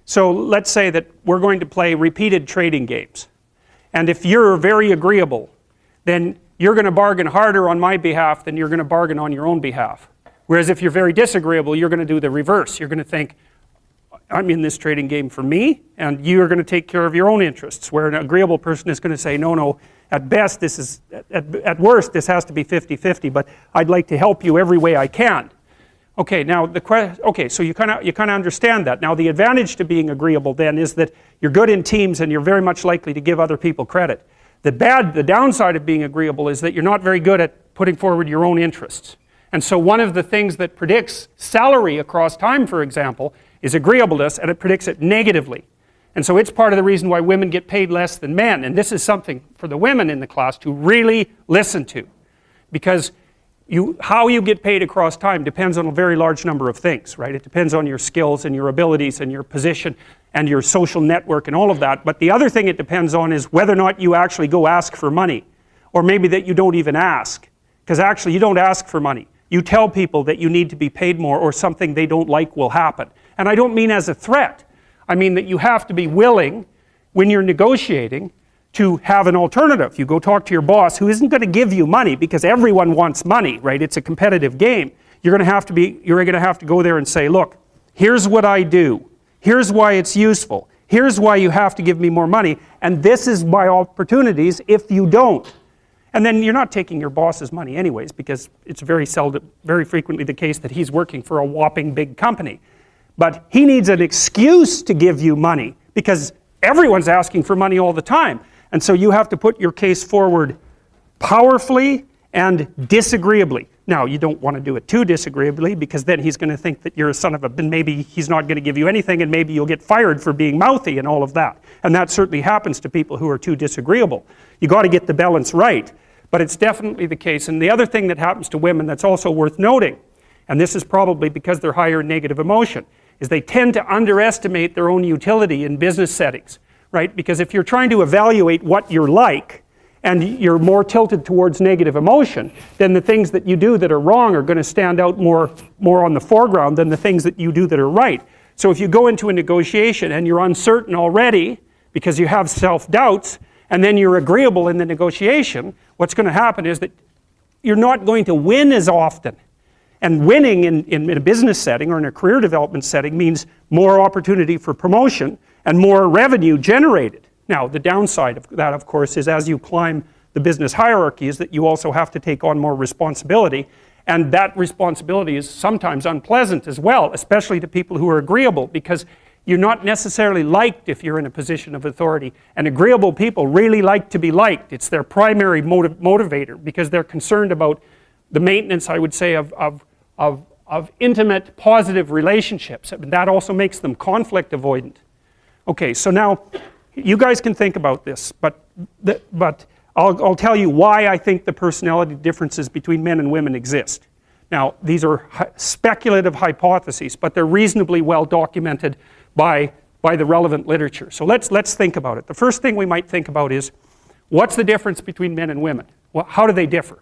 So let's say that we're going to play repeated trading games. And if you're very agreeable, then you're going to bargain harder on my behalf than you're going to bargain on your own behalf. Whereas if you're very disagreeable, you're going to do the reverse. You're going to think, I'm in this trading game for me, and you're going to take care of your own interests. Where an agreeable person is going to say, no, at best, this is, at worst, this has to be 50-50, but I'd like to help you every way I can. Okay, now so you kind of understand that. Now the advantage to being agreeable then is that you're good in teams and you're very much likely to give other people credit. The downside of being agreeable is that you're not very good at putting forward your own interests. And so one of the things that predicts salary across time, for example, is agreeableness, and it predicts it negatively. And so it's part of the reason why women get paid less than men. And this is something for the women in the class to really listen to. Because how you get paid across time depends on a very large number of things, right? It depends on your skills and your abilities and your position and your social network and all of that. But the other thing it depends on is whether or not you actually go ask for money. Or maybe that you don't even ask. Because actually you don't ask for money. You tell people that you need to be paid more or something they don't like will happen. And I don't mean as a threat. I mean that you have to be willing, when you're negotiating, to have an alternative. You go talk to your boss who isn't going to give you money because everyone wants money, right? It's a competitive game. You're going to have to go there and say, look, here's what I do. Here's why it's useful. Here's why you have to give me more money. And this is my opportunities if you don't. And then you're not taking your boss's money anyways, because it's very frequently the case that he's working for a whopping big company. But he needs an excuse to give you money because everyone's asking for money all the time. And so you have to put your case forward powerfully and disagreeably. Now, you don't want to do it too disagreeably because then he's going to think that you're a son of a, maybe he's not going to give you anything and maybe you'll get fired for being mouthy and all of that. And that certainly happens to people who are too disagreeable. You got to get the balance right, but it's definitely the case. And the other thing that happens to women that's also worth noting, and this is probably because they're higher in negative emotion, is they tend to underestimate their own utility in business settings, right? Because if you're trying to evaluate what you're like, and you're more tilted towards negative emotion, then the things that you do that are wrong are going to stand out more on the foreground than the things that you do that are right. So if you go into a negotiation and you're uncertain already because you have self-doubts, and then you're agreeable in the negotiation, what's going to happen is that you're not going to win as often. And winning in a business setting or in a career development setting means more opportunity for promotion and more revenue generated. Now, the downside of that, of course, is as you climb the business hierarchy is that you also have to take on more responsibility, and that responsibility is sometimes unpleasant as well, especially to people who are agreeable, because you're not necessarily liked if you're in a position of authority, and agreeable people really like to be liked. It's their primary motivator, because they're concerned about the maintenance, I would say, of intimate, positive relationships. That also makes them conflict avoidant. Okay, so now, you guys can think about this, but I'll tell you why I think the personality differences between men and women exist. Now, these are speculative hypotheses, but they're reasonably well documented by the relevant literature. So let's think about it. The first thing we might think about is, what's the difference between men and women? Well, how do they differ?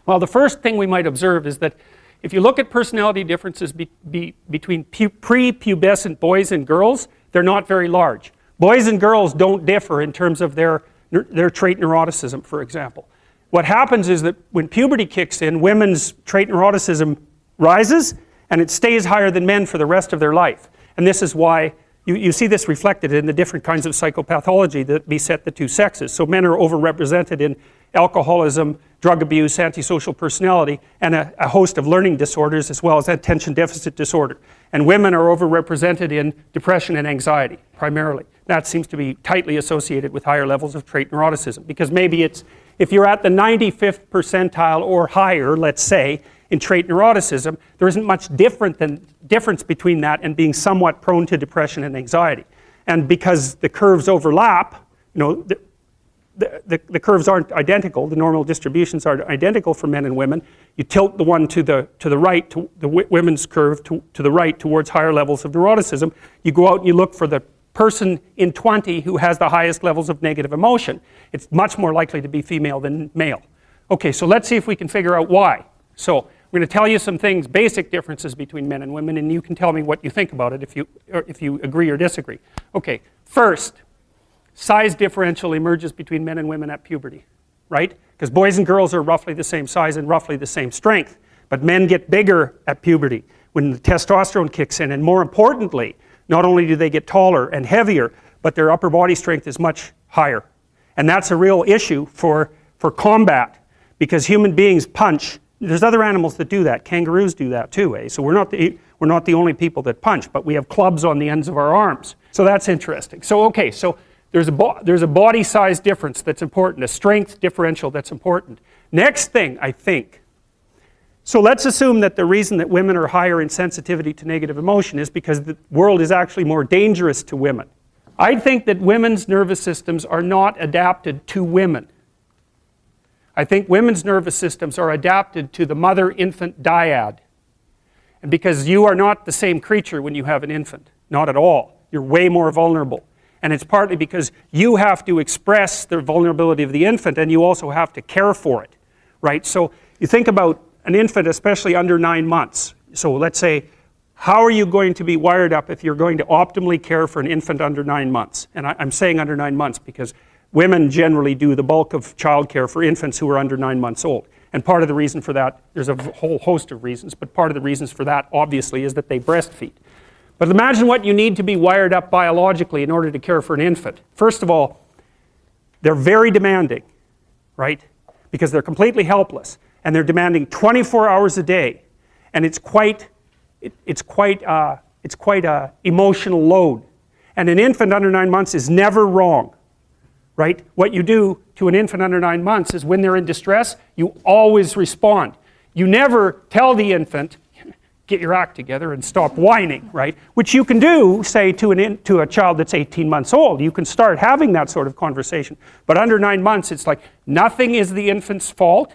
Well, the first thing we might observe is that if you look at personality differences between prepubescent boys and girls, they're not very large. Boys and girls don't differ in terms of their trait neuroticism, for example. What happens is that when puberty kicks in, women's trait neuroticism rises, and it stays higher than men for the rest of their life. And this is why you see this reflected in the different kinds of psychopathology that beset the two sexes. So men are overrepresented in alcoholism, drug abuse, antisocial personality, and a host of learning disorders, as well as attention deficit disorder. And women are overrepresented in depression and anxiety, primarily. That seems to be tightly associated with higher levels of trait neuroticism, because maybe it's, if you're at the 95th percentile or higher, let's say, in trait neuroticism, there isn't much difference between that and being somewhat prone to depression and anxiety. And because the curves overlap, you know, the curves aren't identical, the normal distributions aren't identical for men and women, you tilt the one to the right, to the women's curve to the right towards higher levels of neuroticism. You go out and you look for the person in 20 who has the highest levels of negative emotion. It's much more likely to be female than male. Okay, so let's see if we can figure out why. So I'm going to tell you some things, basic differences between men and women, and you can tell me what you think about it if you agree or disagree. Okay, first, size differential emerges between men and women at puberty, right? Because boys and girls are roughly the same size and roughly the same strength, but men get bigger at puberty when the testosterone kicks in, and more importantly, not only do they get taller and heavier, but their upper body strength is much higher. And that's a real issue for combat, because human beings punch. There's other animals that do that. Kangaroos do that too, eh? So we're not the only people that punch, but we have clubs on the ends of our arms. So that's interesting. So okay, so there's a body size difference that's important, a strength differential that's important. Next thing, I think, so let's assume that the reason that women are higher in sensitivity to negative emotion is because the world is actually more dangerous to women. I think that women's nervous systems are not adapted to women. I think women's nervous systems are adapted to the mother-infant dyad. And because you are not the same creature when you have an infant, not at all. You're way more vulnerable. And it's partly because you have to express the vulnerability of the infant, and you also have to care for it, right? So you think about an infant, especially under 9 months. So let's say, how are you going to be wired up if you're going to optimally care for an infant under 9 months? And I'm saying under 9 months because women generally do the bulk of childcare for infants who are under 9 months old. And part of the reason for that, there's a whole host of reasons, but part of the reasons for that, obviously, is that they breastfeed. But imagine what you need to be wired up biologically in order to care for an infant. First of all, they're very demanding, right? Because they're completely helpless, and they're demanding 24 hours a day, and it's quite a emotional load. And an infant under 9 months is never wrong. Right? What you do to an infant under 9 months is when they're in distress, you always respond. You never tell the infant, get your act together and stop whining, right? Which you can do, say, to a child that's 18 months old. You can start having that sort of conversation. But under 9 months, it's like nothing is the infant's fault.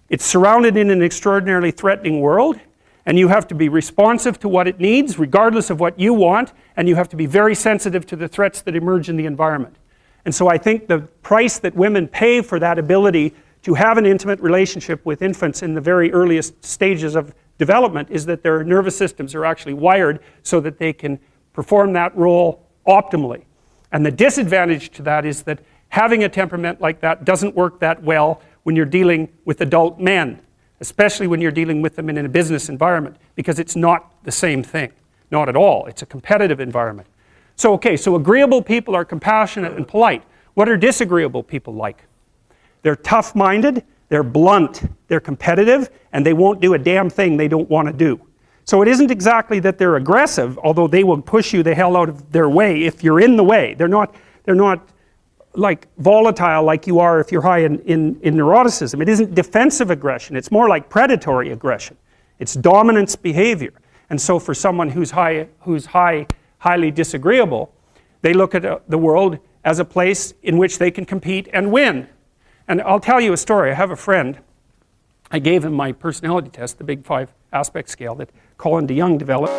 It's surrounded in an extraordinarily threatening world, and you have to be responsive to what it needs, regardless of what you want, and you have to be very sensitive to the threats that emerge in the environment. And so I think the price that women pay for that ability to have an intimate relationship with infants in the very earliest stages of development is that their nervous systems are actually wired so that they can perform that role optimally. And the disadvantage to that is that having a temperament like that doesn't work that well when you're dealing with adult men, especially when you're dealing with them in a business environment, because it's not the same thing. Not at all. It's a competitive environment. So, okay, so agreeable people are compassionate and polite. What are disagreeable people like? They're tough-minded, they're blunt, they're competitive, and they won't do a damn thing they don't want to do. So it isn't exactly that they're aggressive, although they will push you the hell out of their way if you're in the way. They're not like volatile like you are if you're high in neuroticism. It isn't defensive aggression, it's more like predatory aggression. It's dominance behavior. And so for someone who's highly disagreeable, they look at the world as a place in which they can compete and win. And I'll tell you a story. I have a friend, I gave him my personality test, the Big 5 aspect scale that Colin DeYoung developed.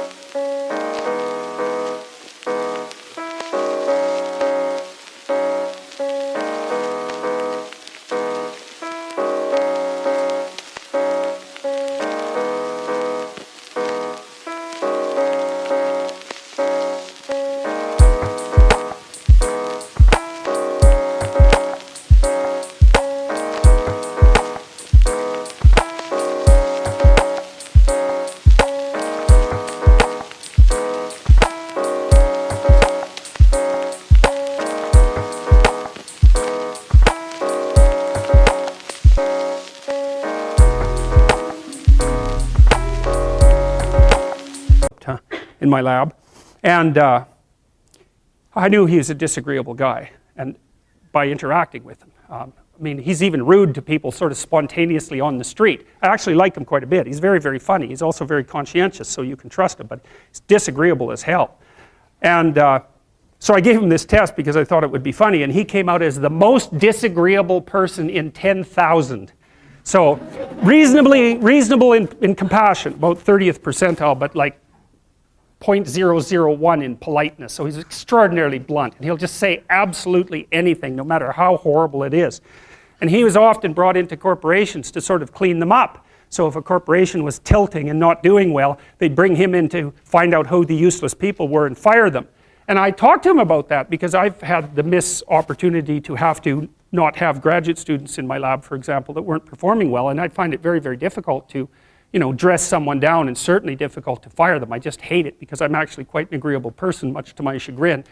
In my lab, and I knew he was a disagreeable guy, and by interacting with him. I mean, he's even rude to people sort of spontaneously on the street. I actually like him quite a bit. He's very, very funny. He's also very conscientious, so you can trust him, but he's disagreeable as hell. And so I gave him this test because I thought it would be funny, and he came out as the most disagreeable person in 10,000. So reasonable in compassion, about 30th percentile, but like 0.001 in politeness. So he's extraordinarily blunt, and he'll just say absolutely anything, no matter how horrible it is. And he was often brought into corporations to sort of clean them up. So if a corporation was tilting and not doing well, they'd bring him in to find out who the useless people were and fire them. And I talked to him about that because I've had the miss opportunity to have to not have graduate students in my lab, for example, that weren't performing well, and I find it very, very difficult to, dress someone down, and certainly difficult to fire them. I just hate it because I'm actually quite an agreeable person, much to my chagrin.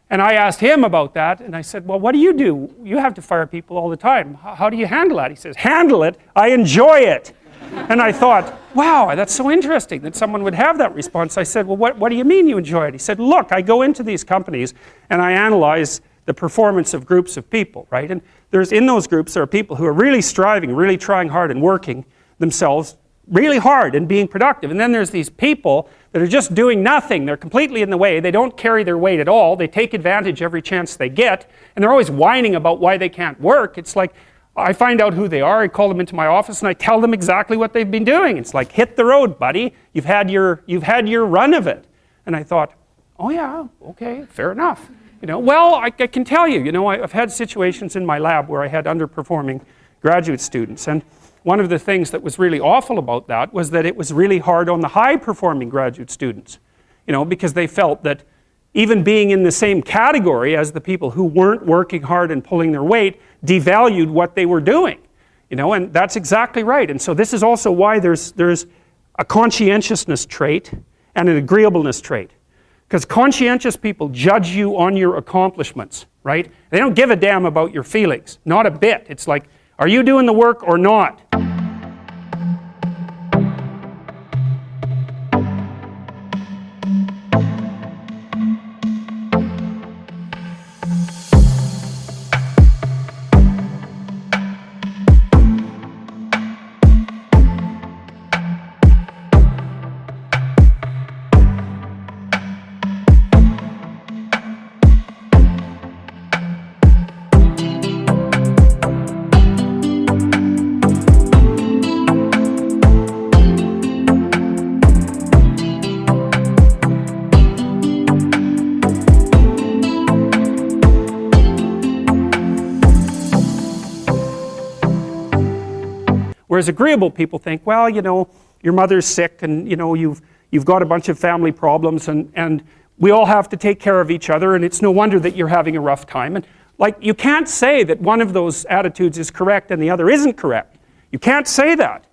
And I asked him about that, and I said, well, what do? You have to fire people all the time. How do you handle that? He says, handle it? I enjoy it. And I thought, wow, that's so interesting that someone would have that response. I said, well, what do you mean you enjoy it? He said, look, I go into these companies and I analyze the performance of groups of people, right? And in those groups, there are people who are really striving, really trying hard and working themselves really hard and being productive. And then there's these people that are just doing nothing. They're completely in the way. They don't carry their weight at all. They take advantage every chance they get. And they're always whining about why they can't work. It's like, I find out who they are, I call them into my office, and I tell them exactly what they've been doing. It's like, hit the road, buddy. You've had your run of it. And I thought, oh yeah, okay, fair enough. Well, I can tell you, I've had situations in my lab where I had underperforming graduate students. And one of the things that was really awful about that was that it was really hard on the high-performing graduate students, because they felt that even being in the same category as the people who weren't working hard and pulling their weight devalued what they were doing, and that's exactly right. And so this is also why there's a conscientiousness trait and an agreeableness trait. Because conscientious people judge you on your accomplishments, right? They don't give a damn about your feelings, not a bit. It's like, are you doing the work or not? Whereas agreeable people think, well, your mother's sick and, you've got a bunch of family problems and we all have to take care of each other and it's no wonder that you're having a rough time. And you can't say that one of those attitudes is correct and the other isn't correct. You can't say that.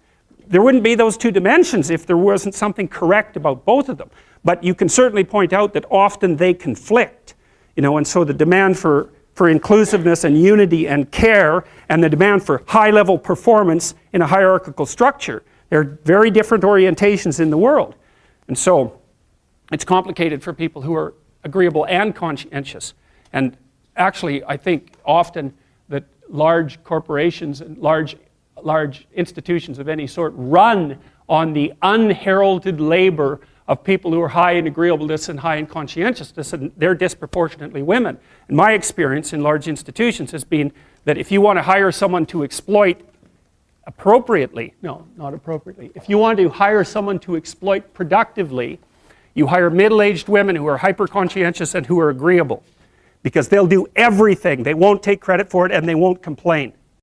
There wouldn't be those two dimensions if there wasn't something correct about both of them. But you can certainly point out that often they conflict, and so the demand for inclusiveness and unity and care and the demand for high-level performance in a hierarchical structure. There are very different orientations in the world. And so it's complicated for people who are agreeable and conscientious. And actually, I think often that large corporations and large institutions of any sort run on the unheralded labor of people who are high in agreeableness and high in conscientiousness, and they're disproportionately women. And my experience in large institutions has been that if you want to hire someone to exploit appropriately, no, not appropriately, if you want to hire someone to exploit productively, you hire middle-aged women who are hyper-conscientious and who are agreeable, because they'll do everything. They won't take credit for it and they won't complain.